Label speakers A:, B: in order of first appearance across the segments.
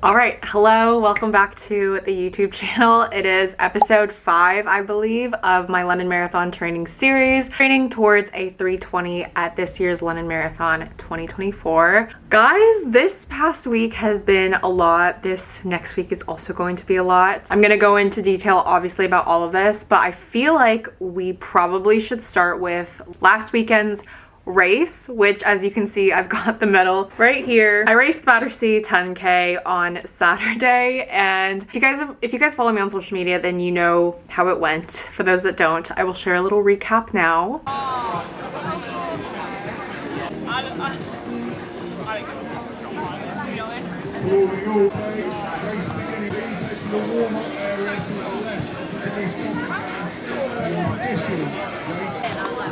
A: All right, hello, welcome back to the YouTube channel. It is episode 5, I believe, of my London Marathon training series, training towards a 3:20 at this year's London Marathon 2024. Guys, this past week has been a lot. This next week is also going to be a lot. I'm gonna go into detail, obviously, about all of this, but I feel like we probably should start with last weekend's race, which, as you can see, I've got the medal right here. I raced Battersea 10K on Saturday, and if you guys follow me on social media, then you know how it went. For those that don't, I will share a little recap now.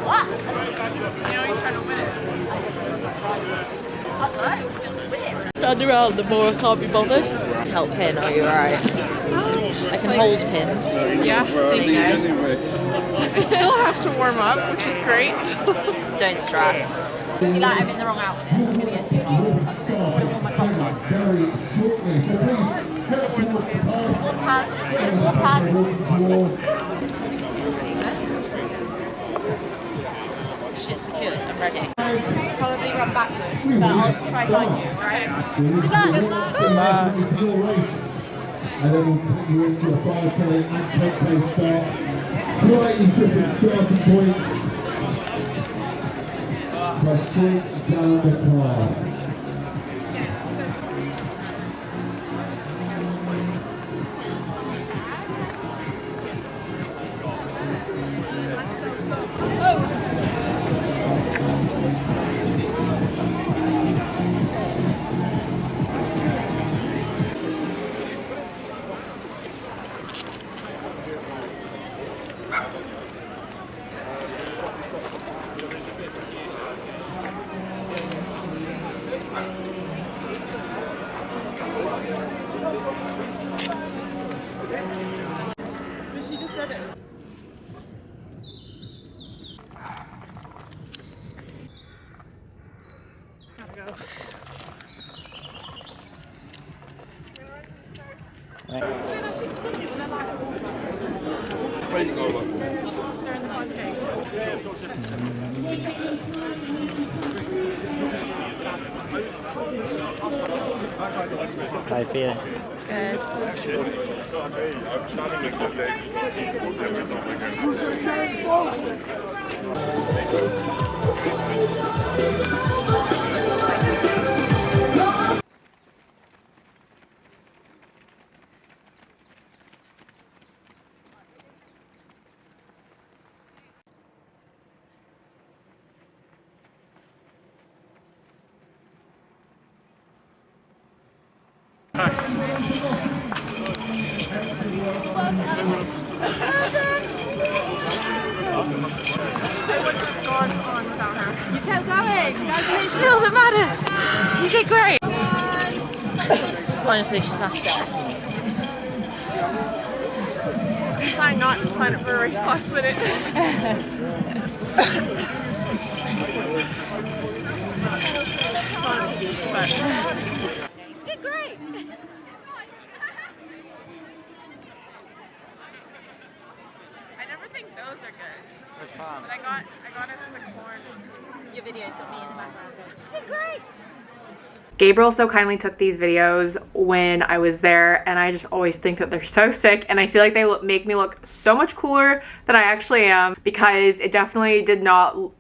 B: What? You know he's trying to win it. Stand around, the more I can't be bothered.
C: Help pin, are you alright? I can hold pins.
B: Yeah,
C: There you go.
B: I still have to warm up, which is great.
C: Don't stress. She like, I'm in the wrong outfit. I'm gonna get too hot. More pads. She's secured. I'm ready. Probably run backwards, but I'll try find you, right? Good luck!
D: And then we'll take you into a 5K and 10K start. Slightly different starting points. Press straight down the car.
B: She just said it. Gotta go.
E: Where you go, look?
B: They're in the 5K.
F: How you feeling?
C: Good.
E: I'm standing in good leg.
B: You kept going. Congratulations. You're the maddest. You did great.
C: Honestly, she smashed it.
B: You decided not to sign up for a race last minute. Sorry, but you did great. I never think those are good. But I got us the corn.
C: Your video's got me in the background.
B: She did great.
A: Gabriel so kindly took these videos when I was there, and I just always think that they're so sick, and I feel like they make me look so much cooler than I actually am, because it definitely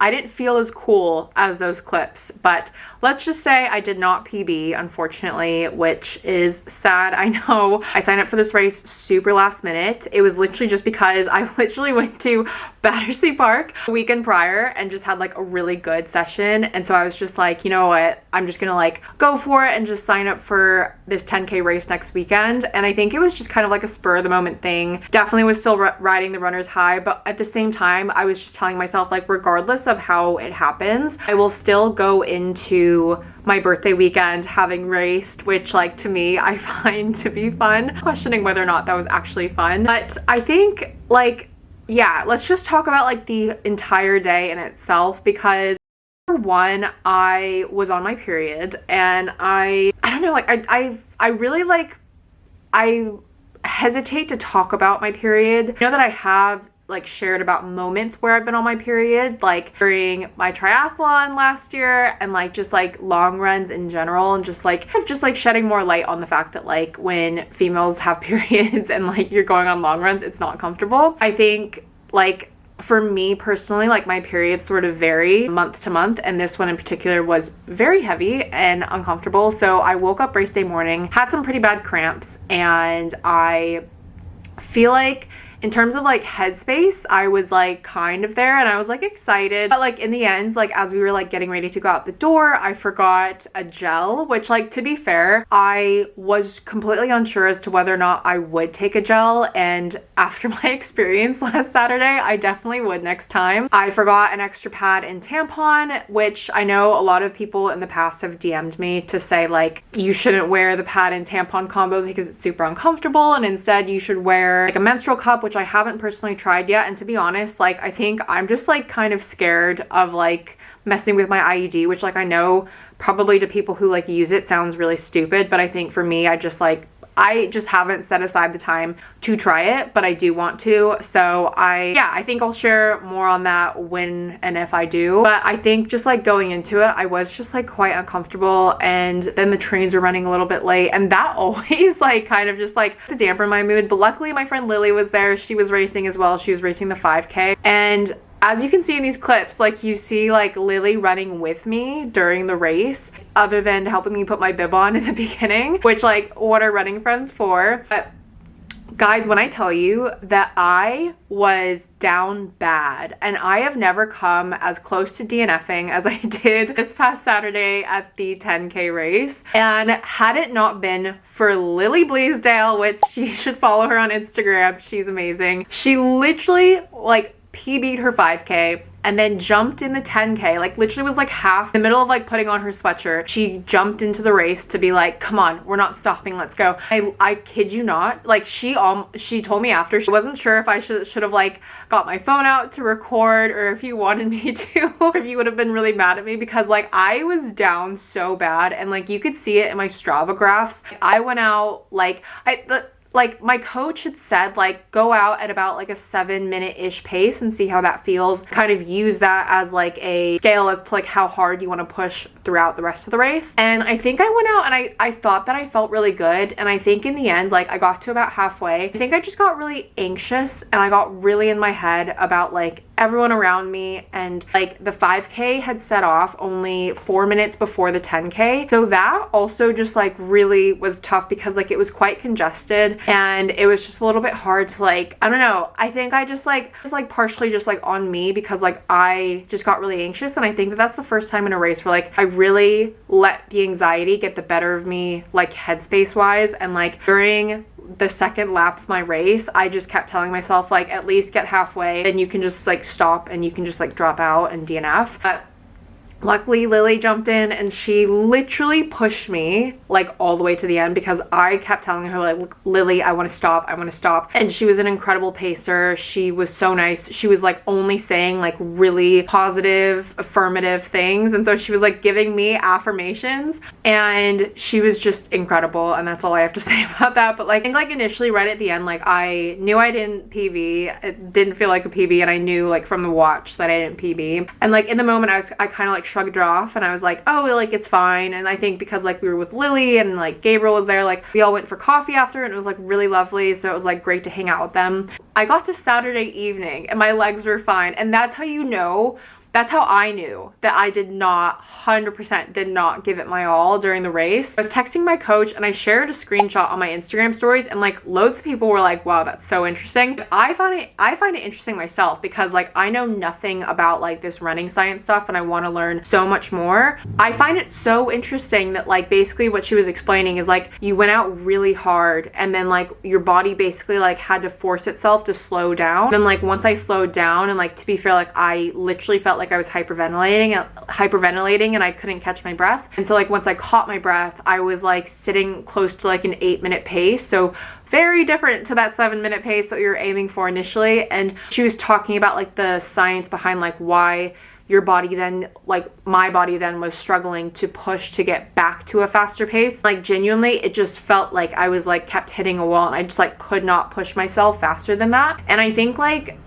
A: I didn't feel as cool as those clips. But let's just say I did not PB, unfortunately, which is sad. I know I signed up for this race super last minute. It was literally just because I literally went to Battersea Park the weekend prior and just had like a really good session, and so I was just like, you know what, I'm just gonna like go for it and just sign up for this 10K race next weekend. And I think it was just kind of like a spur of the moment thing. Definitely was still riding the runner's high, but at the same time I was just telling myself, like, regardless of how it happens, I will still go into my birthday weekend having raced, which, like, to me, I find to be fun. Questioning whether or not that was actually fun. But I think, like, yeah, let's just talk about like the entire day in itself, because For one, I was on my period, and I don't know, like I really like, I hesitate to talk about my period. I know that I have like shared about moments where I've been on my period, like during my triathlon last year, and like just like long runs in general, and just like shedding more light on the fact that like when females have periods and like you're going on long runs, it's not comfortable. I think like for me personally, like my periods sort of vary month to month, and this one in particular was very heavy and uncomfortable. So I woke up race day morning, had some pretty bad cramps, and I feel like in terms of like headspace, I was like kind of there, and I was like excited. But like in the end, like as we were like getting ready to go out the door, I forgot a gel, which like to be fair, I was completely unsure as to whether or not I would take a gel. And after my experience last Saturday, I definitely would next time. I forgot an extra pad and tampon, which I know a lot of people in the past have DM'd me to say like, you shouldn't wear the pad and tampon combo because it's super uncomfortable, and instead you should wear like a menstrual cup, which I haven't personally tried yet. And to be honest, like I think I'm just like kind of scared of like messing with my IUD, which like I know probably to people who like use it sounds really stupid, but I think for me, I just haven't set aside the time to try it, but I do want to. So I think I'll share more on that when and if I do. But I think just like going into it, I was just like quite uncomfortable, and then the trains were running a little bit late, and that always like kind of just like to dampen my mood. But luckily my friend Lily was there. She was racing as well. She was racing the 5K, and as you can see in these clips, like you see like Lily running with me during the race, other than helping me put my bib on in the beginning, which like what are running friends for? But guys, when I tell you that I was down bad, and I have never come as close to DNFing as I did this past Saturday at the 10K race. And had it not been for Lily Bleasdale, which you should follow her on Instagram, she's amazing. She literally like PB'd her 5K and then jumped in the 10K, like literally was like half in the middle of like putting on her sweatshirt. She jumped into the race to be like, come on, we're not stopping, let's go. I kid you not, like she told me after she wasn't sure if I should have like got my phone out to record, or if you wanted me to, or if you would have been really mad at me, because like I was down so bad, and like you could see it in my Strava graphs. I went out like like my coach had said, like go out at about like a 7-minute-ish pace and see how that feels. Kind of use that as like a scale as to like how hard you want to push throughout the rest of the race. And I think I went out and I thought that I felt really good. And I think in the end, like I got to about halfway, I think I just got really anxious, and I got really in my head about like everyone around me, and like the 5K had set off only 4 minutes before the 10K. So that also just like really was tough, because like it was quite congested, and it was just a little bit hard to like, I don't know, I think I just like partially just like on me, because like I just got really anxious. And I think that that's the first time in a race where like I really let the anxiety get the better of me, like headspace wise. And like during the second lap of my race, I just kept telling myself like, at least get halfway, then you can just like stop and you can just like drop out and DNF. But luckily Lily jumped in, and she literally pushed me like all the way to the end, because I kept telling her like, Lily, I want to stop, I want to stop. And she was an incredible pacer. She was so nice. She was like only saying like really positive, affirmative things, and so she was like giving me affirmations, and she was just incredible. And that's all I have to say about that. But like I think like initially right at the end, like I knew I didn't PB. It didn't feel like a PB, and I knew like from the watch that I didn't PB. And like in the moment I kind of like shrugged it off, and I was like, oh, like it's fine. And I think because like we were with Lily and like Gabriel was there, like we all went for coffee after, and it was like really lovely, so it was like great to hang out with them. I got to Saturday evening and my legs were fine, and that's how you know, that's how I knew that I did not 100% did not give it my all during the race. I was texting my coach, and I shared a screenshot on my Instagram stories, and like loads of people were like, wow, that's so interesting. I find it interesting myself, because like I know nothing about like this running science stuff, and I want to learn so much more. I find it so interesting that like basically what she was explaining is like you went out really hard, and then like your body basically like had to force itself to slow down. Then like once I slowed down, and like to be fair, like I literally felt like I was hyperventilating, and I couldn't catch my breath. And so like once I caught my breath, I was like sitting close to like an 8-minute pace. So very different to that 7-minute pace that we were aiming for initially. And she was talking about like the science behind like why your body then, like my body then was struggling to push to get back to a faster pace. Like genuinely, it just felt like I was like kept hitting a wall and I just like could not push myself faster than that. And I think like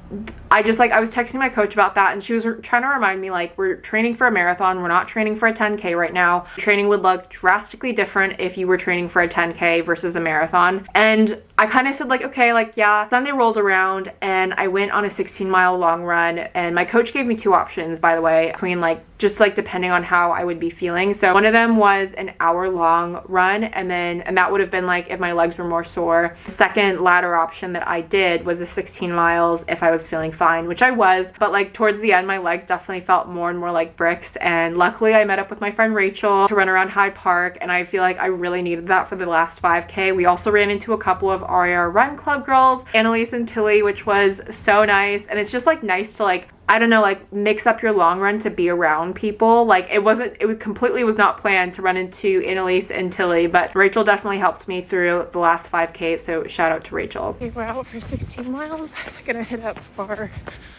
A: I was texting my coach about that, and she was trying to remind me, like, we're training for a marathon, we're not training for a 10K right now. Training would look drastically different if you were training for a 10K versus a marathon. And I kind of said like, okay, like, yeah. Sunday rolled around and I went on a 16-mile long run, and my coach gave me two options, by the way, between like just like depending on how I would be feeling. So one of them was an hour-long run, and that would have been like if my legs were more sore. The second latter option that I did was the 16 miles if I was feeling fine, which I was, but like towards the end my legs definitely felt more and more like bricks. And luckily I met up with my friend Rachel to run around Hyde Park, and I feel like I really needed that for the last 5K. We also ran into a couple of RAR Run Club girls, Annalise and Tilly, which was so nice. And it's just like nice to like, I don't know, like mix up your long run to be around people. Like it completely was not planned to run into Annalise and Tilly, but Rachel definitely helped me through the last 5K, so shout out to Rachel.
B: Okay, we're out for 16 miles. I'm gonna hit up our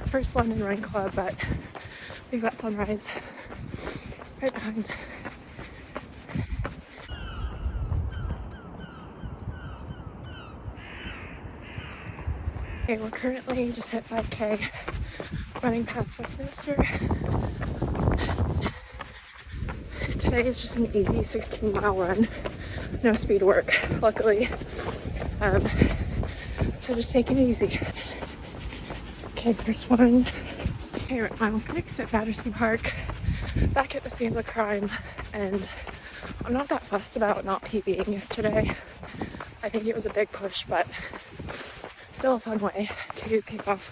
B: first London Run Club, but we've got sunrise right behind. Okay, we're currently just hit 5K, running past Westminster. Today is just an easy 16-mile run, no speed work, luckily. So just taking it easy. Okay, first one. Okay, we're at mile 6 at Battersea Park, back at the scene of the crime, and I'm not that fussed about not PBing yesterday. I think it was a big push, but still a fun way to kick off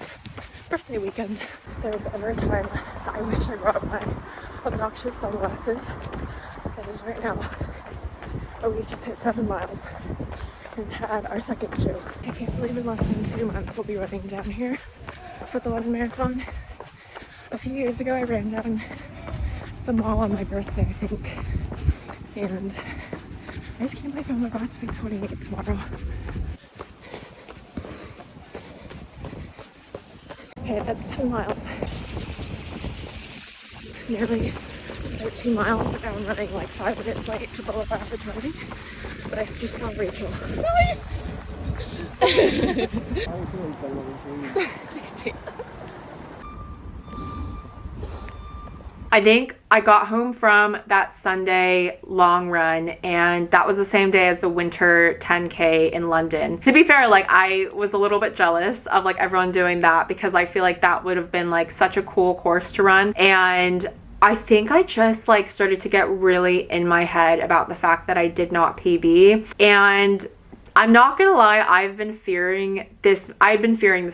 B: birthday weekend. If there was ever a time that I wish I brought my obnoxious sunglasses, it is right now. But we just hit 7 miles and had our second show. I can't believe in less than 2 months we'll be running down here for the London Marathon. A few years ago I ran down the mall on my birthday, I think, and I just can't believe I'm about to be 28 tomorrow. Okay, that's 10 miles. Nearly 13 miles, but now I'm running like 5 minutes late to below average running. But I just saw Rachel. Nice! 16.
A: I think I got home from that Sunday long run, and that was the same day as the winter 10K in London. To be fair, like I was a little bit jealous of like everyone doing that, because I feel like that would have been like such a cool course to run. And I think I just like started to get really in my head about the fact that I did not PB. And I'm not gonna lie, I've been fearing this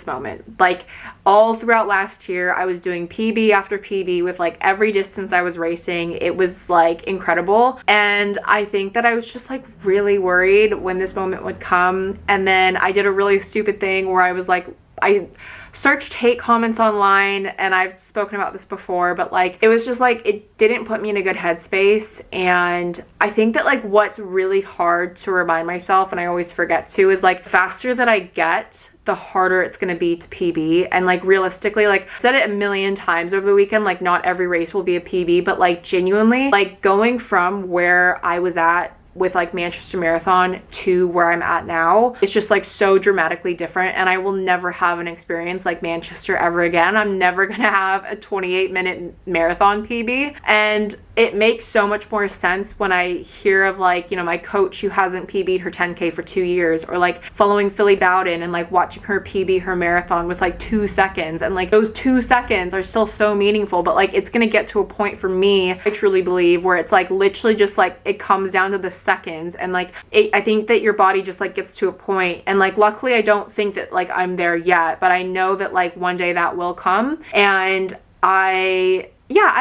A: moment. Like all throughout last year, I was doing PB after PB with like every distance I was racing. It was like incredible. And I think that I was just like really worried when this moment would come. And then I did a really stupid thing where I was like, I searched hate comments online, and I've spoken about this before, but like it was just like it didn't put me in a good headspace. And I think that like what's really hard to remind myself, and I always forget to, is like faster that I get, the harder it's gonna be to PB. And like realistically, like I've said it a million times over the weekend, like not every race will be a PB, but like genuinely, like going from where I was at with like Manchester Marathon to where I'm at now, it's just like so dramatically different. And I will never have an experience like Manchester ever again. I'm never gonna have a 28-minute marathon PB. And it makes so much more sense when I hear of like, you know, my coach who hasn't PB'd her 10K for 2 years, or like following Philly Bowden and like watching her PB her marathon with like 2 seconds. And like those 2 seconds are still so meaningful, but like it's gonna get to a point for me, I truly believe, where it's like literally just like it comes down to the seconds. And like I think that your body just like gets to a point, and like luckily I don't think that like I'm there yet, but I know that like one day that will come. And I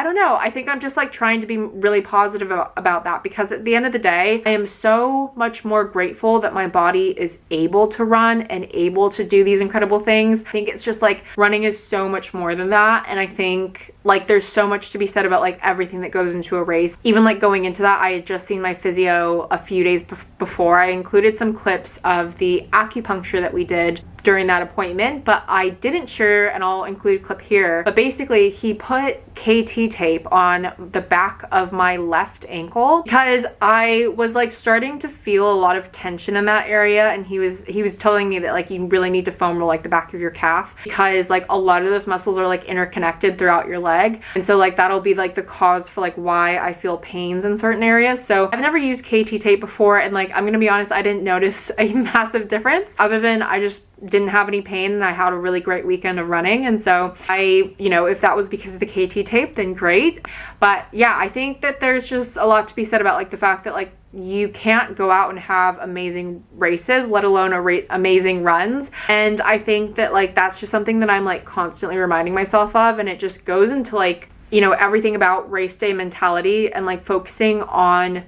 A: don't know. I think I'm just like trying to be really positive about that, because at the end of the day, I am so much more grateful that my body is able to run and able to do these incredible things. I think it's just like running is so much more than that. And I think like there's so much to be said about like everything that goes into a race. Even like going into that, I had just seen my physio a few days before. I included some clips of the acupuncture that we did during that appointment, but I didn't share, and I'll include a clip here, but basically he put KT tape on the back of my left ankle because I was like starting to feel a lot of tension in that area, and he was telling me that like you really need to foam roll like the back of your calf because like a lot of those muscles are like interconnected throughout your leg, and so like that'll be like the cause for like why I feel pains in certain areas. So I've never used KT tape before, and like I'm gonna be honest, I didn't notice a massive difference other than I just didn't have any pain and I had a really great weekend of running. And so I, you know, if that was because of the KT tape, then great. But yeah, I think that there's just a lot to be said about like the fact that like you can't go out and have amazing races, let alone amazing runs. And I think that like that's just something that I'm like constantly reminding myself of, and it just goes into like, you know, everything about race day mentality and like focusing more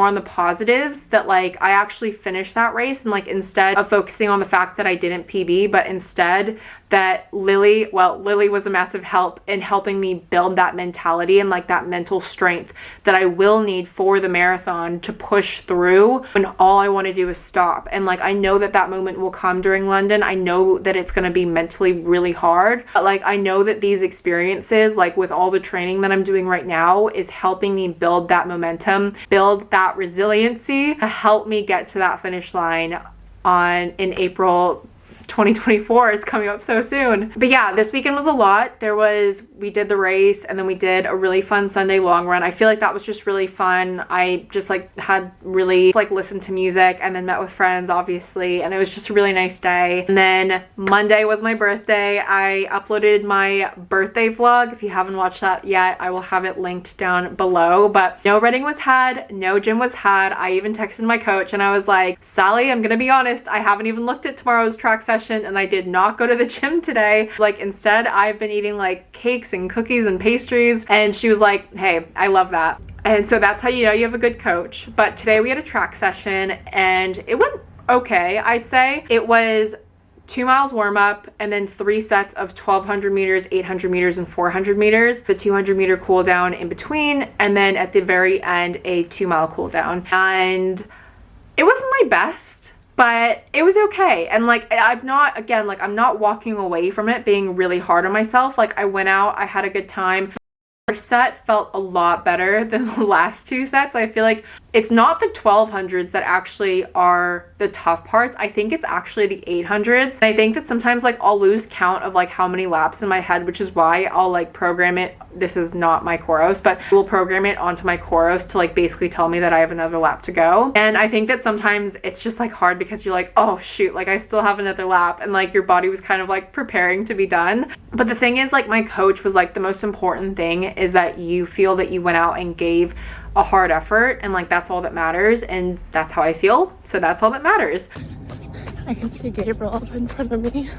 A: on the positives, that like I actually finished that race, and like instead of focusing on the fact that I didn't PB, but instead that Lily was a massive help in helping me build that mentality and like that mental strength that I will need for the marathon to push through when all I want to do is stop. And like I know that that moment will come during London. I know that it's going to be mentally really hard, but like I know that these experiences, like with all the training that I'm doing right now, is helping me build that momentum, build that resiliency to help me get to that finish line in April 2024. It's coming up so soon. But yeah, this weekend was a lot. We did the race, and then we did a really fun Sunday long run. I feel like that was just really fun. I just like had really like listened to music and then met with friends, obviously, and it was just a really nice day. And then Monday was my birthday. I uploaded my birthday vlog. If you haven't watched that yet, I will have it linked down below. But no running was had, no gym was had. I even texted my coach and I was like, Sally, I'm gonna be honest, I haven't even looked at tomorrow's track session, and I did not go to the gym today. Like instead I've been eating like cakes and cookies and pastries. And she was like, hey, I love that. And so that's how you know you have a good coach. But today we had a track session and it went okay, I'd say. It was 2 miles warm up and then 3 sets of 1200 meters, 800 meters, and 400 meters. The 200 meter cool down in between, and then at the very end a 2 mile cool down. And it wasn't my best, but it was okay. And like I'm not walking away from it being really hard on myself. Like I went out, I had a good time. Our set felt a lot better than the last 2 sets. I feel like it's not the 1200s that actually are the tough parts. I think it's actually the 800s. And I think that sometimes like I'll lose count of like how many laps in my head, which is why I'll like program it. This is not my Coros, but we'll program it onto my Coros to like basically tell me that I have another lap to go. And I think that sometimes it's just like hard because you're like, oh shoot, like I still have another lap, and like your body was kind of like preparing to be done. But the thing is, like my coach was like, the most important thing is that you feel that you went out and gave a hard effort, and like that's all that matters. And that's how I feel, so that's all that matters.
B: I can see Gabriel up in front of me.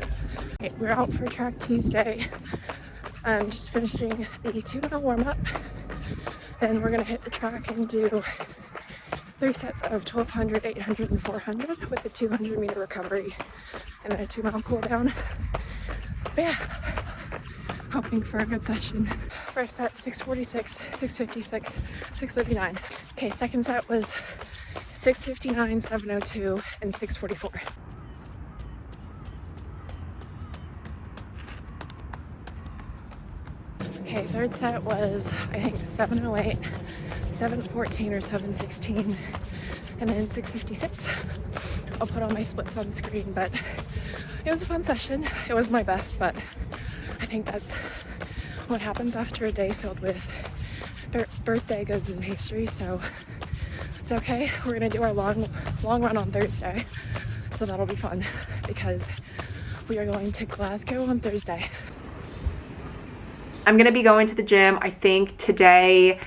B: Okay, we're out for Track Tuesday. I'm just finishing the 2 mile warm up, and we're gonna hit the track and do 3 sets of 1200, 800, and 400 with a 200 meter recovery and then a 2 mile cool down. But yeah, hoping for a good session. First set 646, 656, 639. Okay, second set was 659, 702, and 644. Okay, third set was I think 708, 714 or 716, and then 656. I'll put all my splits on the screen, but it was a fun session. It was my best, but I think that's what happens after a day filled with birthday goods and pastries, so it's okay. We're gonna do our long run on Thursday, so that'll be fun because we are going to Glasgow on Thursday.
A: I'm gonna be going to the gym, I think today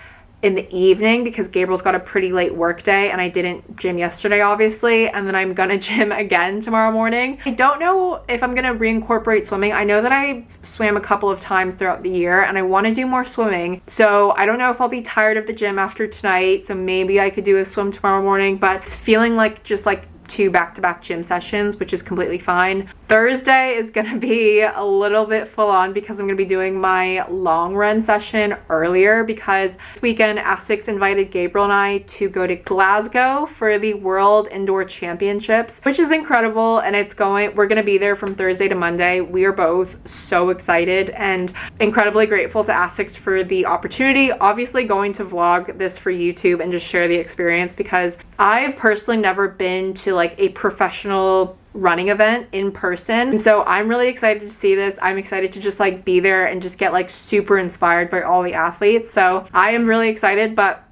A: in the evening, because Gabriel's got a pretty late work day and I didn't gym yesterday obviously, and then I'm gonna gym again tomorrow morning. I don't know if I'm gonna reincorporate swimming. I know that I swam a couple of times throughout the year and I want to do more swimming, so I don't know if I'll be tired of the gym after tonight, so maybe I could do a swim tomorrow morning. But it's feeling like just like 2 back-to-back gym sessions, which is completely fine. Thursday is gonna be a little bit full on because I'm gonna be doing my long run session earlier, because this weekend ASICS invited Gabriel and I to go to Glasgow for the World Indoor Championships, which is incredible. And we're gonna be there from Thursday to Monday. We are both so excited and incredibly grateful to ASICS for the opportunity. Obviously going to vlog this for YouTube and just share the experience, because I've personally never been to like a professional running event in person, and so I'm really excited to see this. I'm excited to just like be there and just get like super inspired by all the athletes. So I am really excited, but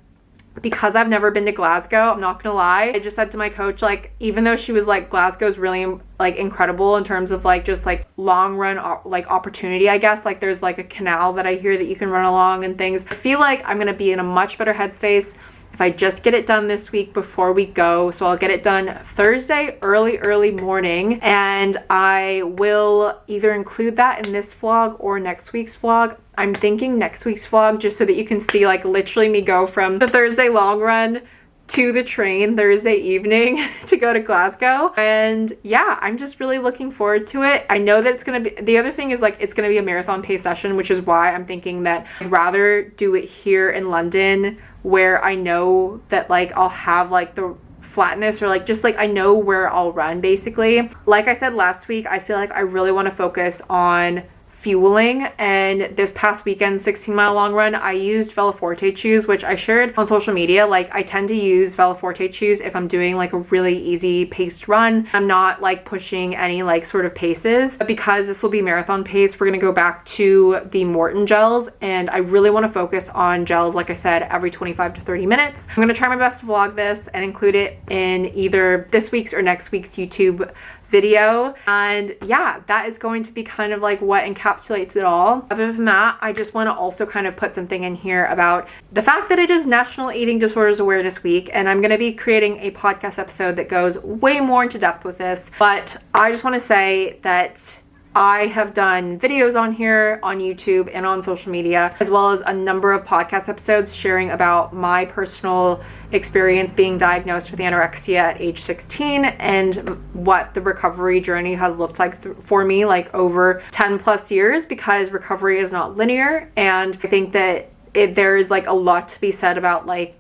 A: because I've never been to Glasgow, I'm not gonna lie, I just said to my coach, like, even though she was like, Glasgow's really like incredible in terms of like just like long run like opportunity, I guess, like there's like a canal that I hear that you can run along and things. I feel like I'm gonna be in a much better headspace if I just get it done this week before we go. So I'll get it done Thursday early morning, and I will either include that in this vlog or next week's vlog. I'm thinking next week's vlog, just so that you can see like literally me go from the Thursday long run to the train Thursday evening to go to Glasgow. And yeah, I'm just really looking forward to it. I know that it's gonna be, the other thing is like it's gonna be a marathon pace session, which is why I'm thinking that I'd rather do it here in London, where I know that like I'll have like the flatness, or like just like I know where I'll run basically. Like I said last week, I feel like I really want to focus on fueling, and this past weekend 16-mile long run I used Veloforte shoes, which I shared on social media. Like I tend to use Veloforte shoes if I'm doing like a really easy paced run. I'm not like pushing any like sort of paces, but because this will be marathon pace, we're gonna go back to the Morton gels, and I really want to focus on gels, like I said, every 25 to 30 minutes. I'm gonna try my best to vlog this and include it in either this week's or next week's YouTube video. And yeah, that is going to be kind of like what encapsulates it all. Other than that, I just want to also kind of put something in here about the fact that it is National Eating Disorders Awareness Week, and I'm going to be creating a podcast episode that goes way more into depth with this. But I just want to say that I have done videos on here on YouTube and on social media, as well as a number of podcast episodes sharing about my personal experience being diagnosed with anorexia at age 16 and what the recovery journey has looked like for me like over 10 plus years, because recovery is not linear. And I think that there is like a lot to be said about like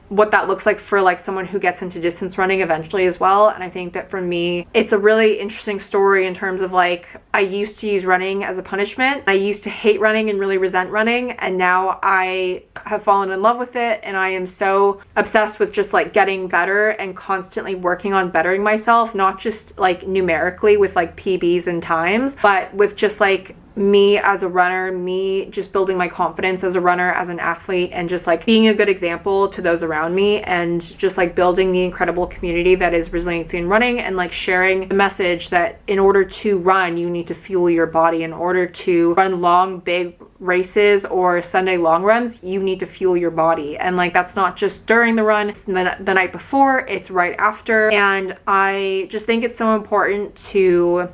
A: what that looks like for like someone who gets into distance running eventually as well. And I think that for me, it's a really interesting story in terms of like, I used to use running as a punishment. I used to hate running and really resent running, and now I have fallen in love with it, and I am so obsessed with just like getting better and constantly working on bettering myself, not just like numerically with like PBs and times, but with just like me as a runner, me just building my confidence as a runner, as an athlete, and just like being a good example to those around me, and just like building the incredible community that is Resiliency in Running, and like sharing the message that in order to run, you need to fuel your body. In order to run long, big races or Sunday long runs, you need to fuel your body. And like, that's not just during the run, it's the night before, it's right after. And I just think it's so important to,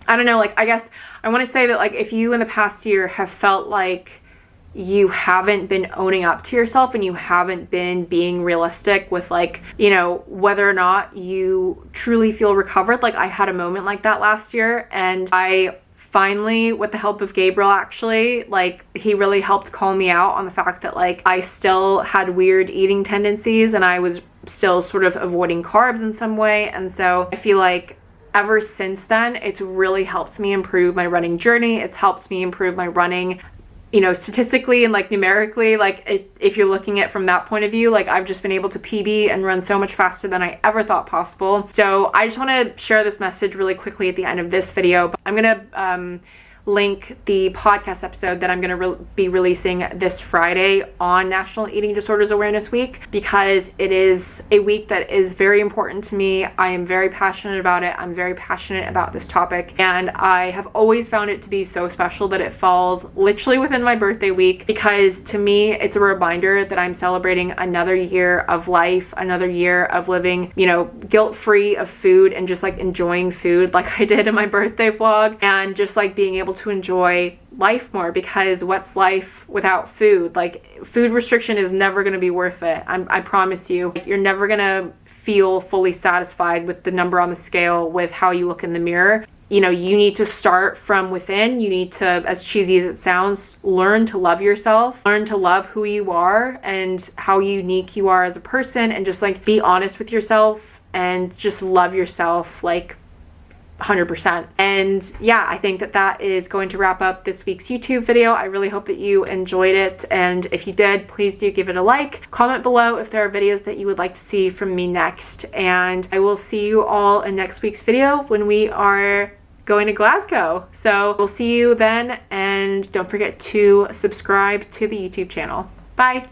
A: I don't know, like, I guess I want to say that like, if you in the past year have felt like you haven't been owning up to yourself and you haven't been being realistic with like, you know, whether or not you truly feel recovered, like I had a moment like that last year, and I finally, with the help of Gabriel, actually, like he really helped call me out on the fact that like I still had weird eating tendencies and I was still sort of avoiding carbs in some way. And so I feel like ever since then, it's really helped me improve my running journey. It's helped me improve my running, you know, statistically and like numerically. Like if you're looking at it from that point of view, like I've just been able to PB and run so much faster than I ever thought possible. So I just want to share this message really quickly at the end of this video. But I'm gonna link the podcast episode that I'm going to be releasing this Friday on National Eating Disorders Awareness Week, because it is a week that is very important to me. I am very passionate about it. I'm very passionate about this topic, and I have always found it to be so special that it falls literally within my birthday week, because to me it's a reminder that I'm celebrating another year of life, another year of living, you know, guilt-free of food and just like enjoying food like I did in my birthday vlog, and just like being able to enjoy life more, because what's life without food? Like, food restriction is never going to be worth it. I promise you. You're never going to feel fully satisfied with the number on the scale, with how you look in the mirror. You know, you need to start from within. You need to, as cheesy as it sounds, learn to love yourself, learn to love who you are and how unique you are as a person, and just like be honest with yourself and just love yourself like 100%. And yeah, I think that that is going to wrap up this week's YouTube video. I really hope that you enjoyed it, and if you did, please do give it a like. Comment below if there are videos that you would like to see from me next, and I will see you all in next week's video when we are going to Glasgow. So we'll see you then, and don't forget to subscribe to the YouTube channel. Bye!